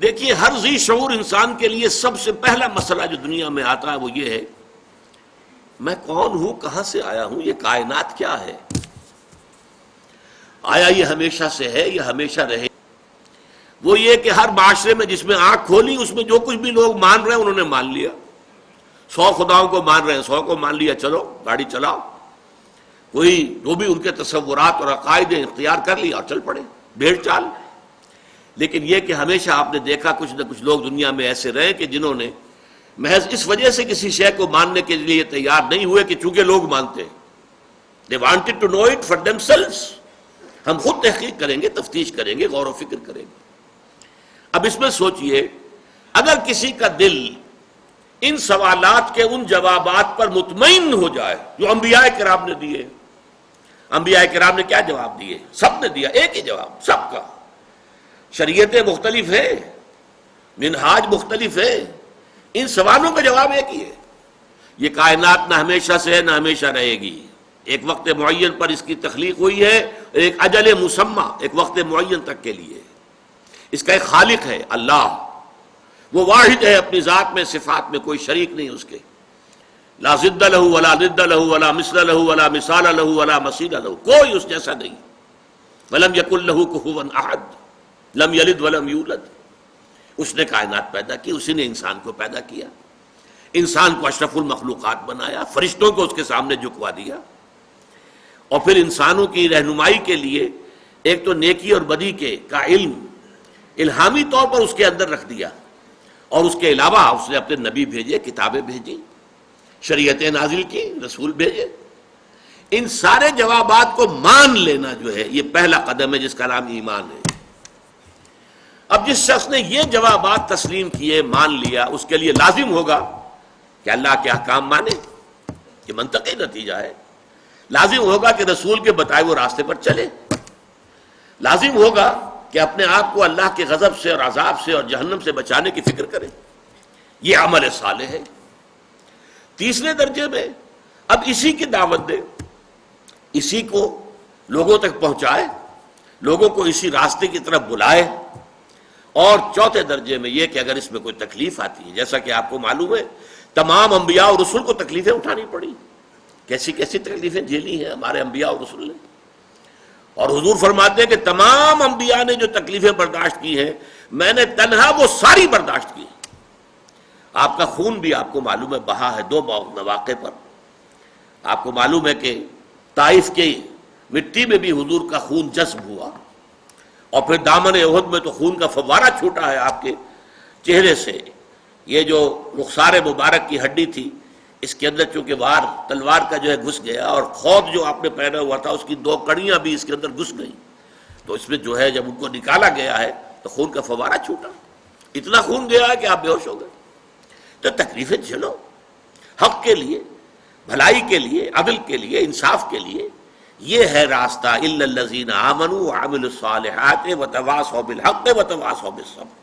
دیکھیے ہر ذی شعور انسان کے لیے سب سے پہلا مسئلہ جو دنیا میں آتا ہے وہ یہ ہے، میں کون ہوں، کہاں سے آیا ہوں، یہ کائنات کیا ہے، آیا یہ ہمیشہ سے ہے، یہ ہمیشہ رہے۔ وہ یہ کہ ہر معاشرے میں جس میں آنکھ کھولی اس میں جو کچھ بھی لوگ مان رہے ہیں انہوں نے مان لیا، 100 خداؤں کو مان رہے ہیں، 100 کو مان لیا، چلو گاڑی چلاؤ، کوئی جو بھی ان کے تصورات اور عقائد اختیار کر لیا اور چل پڑے بھیڑ چال۔ لیکن یہ کہ ہمیشہ آپ نے دیکھا کچھ نہ کچھ لوگ دنیا میں ایسے رہے کہ جنہوں نے محض اس وجہ سے کسی شے کو ماننے کے لیے تیار نہیں ہوئے کہ چونکہ لوگ مانتے ہیں، they wanted to know it for themselves، ہم خود تحقیق کریں گے، تفتیش کریں گے، غور و فکر کریں گے۔ اب اس میں سوچئے اگر کسی کا دل ان سوالات کے ان جوابات پر مطمئن ہو جائے جو انبیاء کرام نے دیے، انبیاء کرام نے کیا جواب دیے؟ سب نے دیا ایک ہی جواب، سب کا۔ شریعتیں مختلف ہیں، منہاج مختلف ہے، ان سوالوں کا جواب ایک ہی ہے، یہ کائنات نہ ہمیشہ سے ہے نہ ہمیشہ رہے گی، ایک وقت معین پر اس کی تخلیق ہوئی ہے، ایک اجل مسمى، ایک وقت معین تک کے لیے۔ اس کا ایک خالق ہے اللہ، وہ واحد ہے اپنی ذات میں، صفات میں کوئی شریک نہیں اس کے، لا ضد لہ ولا ند لہ ولا مثل لہ ولا مثال لہ ولا مثیل لہ، کوئی اس جیسا نہیں۔ ولم یکن لہ کفوا احد، لم یلد ولم یولد۔ اس نے کائنات پیدا کی، اسی نے انسان کو پیدا کیا، انسان کو اشرف المخلوقات بنایا، فرشتوں کو اس کے سامنے جھکوا دیا، اور پھر انسانوں کی رہنمائی کے لیے ایک تو نیکی اور بدی کا علم الہامی طور پر اس کے اندر رکھ دیا، اور اس کے علاوہ اس نے اپنے نبی بھیجے، کتابیں بھیجی، شریعتیں نازل کی، رسول بھیجے۔ ان سارے جوابات کو مان لینا جو ہے یہ پہلا قدم ہے جس کا نام ایمان ہے۔ اب جس شخص نے یہ جوابات تسلیم کیے، مان لیا، اس کے لیے لازم ہوگا کہ اللہ کے احکام مانے، یہ منطقی نتیجہ ہے۔ لازم ہوگا کہ رسول کے بتائے ہوئے راستے پر چلے، لازم ہوگا کہ اپنے آپ کو اللہ کے غضب سے اور عذاب سے اور جہنم سے بچانے کی فکر کرے، یہ عمل صالح ہے۔ تیسرے درجے میں اب اسی کی دعوت دے، اسی کو لوگوں تک پہنچائے، لوگوں کو اسی راستے کی طرف بلائے۔ اور چوتھے درجے میں یہ کہ اگر اس میں کوئی تکلیف آتی ہے، جیسا کہ آپ کو معلوم ہے تمام انبیاء اور رسول کو تکلیفیں اٹھانی پڑی، کیسی کیسی تکلیفیں جھیلی ہیں ہمارے انبیاء اور رسول نے، اور حضور فرماتے ہیں کہ تمام انبیاء نے جو تکلیفیں برداشت کی ہیں میں نے تنہا وہ ساری برداشت کی۔ آپ کا خون بھی آپ کو معلوم ہے بہا ہے 2 مواقع پر، آپ کو معلوم ہے کہ طائف کی مٹی میں بھی حضور کا خون جذب ہوا، اور پھر دامن احد میں تو خون کا فوارہ چھوٹا ہے آپ کے چہرے سے۔ یہ جو رخسار مبارک کی ہڈی تھی اس کے اندر چونکہ وار تلوار کا جو ہے گھس گیا، اور خود جو آپ نے پہنا ہوا تھا اس کی 2 کڑیاں بھی اس کے اندر گھس گئیں، تو اس میں جو ہے جب ان کو نکالا گیا ہے تو خون کا فوارہ چھوٹا، اتنا خون گیا ہے کہ آپ بے ہوش ہو گئے۔ تو تکلیفیں جھیلو، حق کے لیے، بھلائی کے لیے، عدل کے لیے، انصاف کے لیے، یہ ہے راستہ۔ الا الذین آمنوا وعملوا الصالحات وتواصوا بالحق وتواصوا بالصبر۔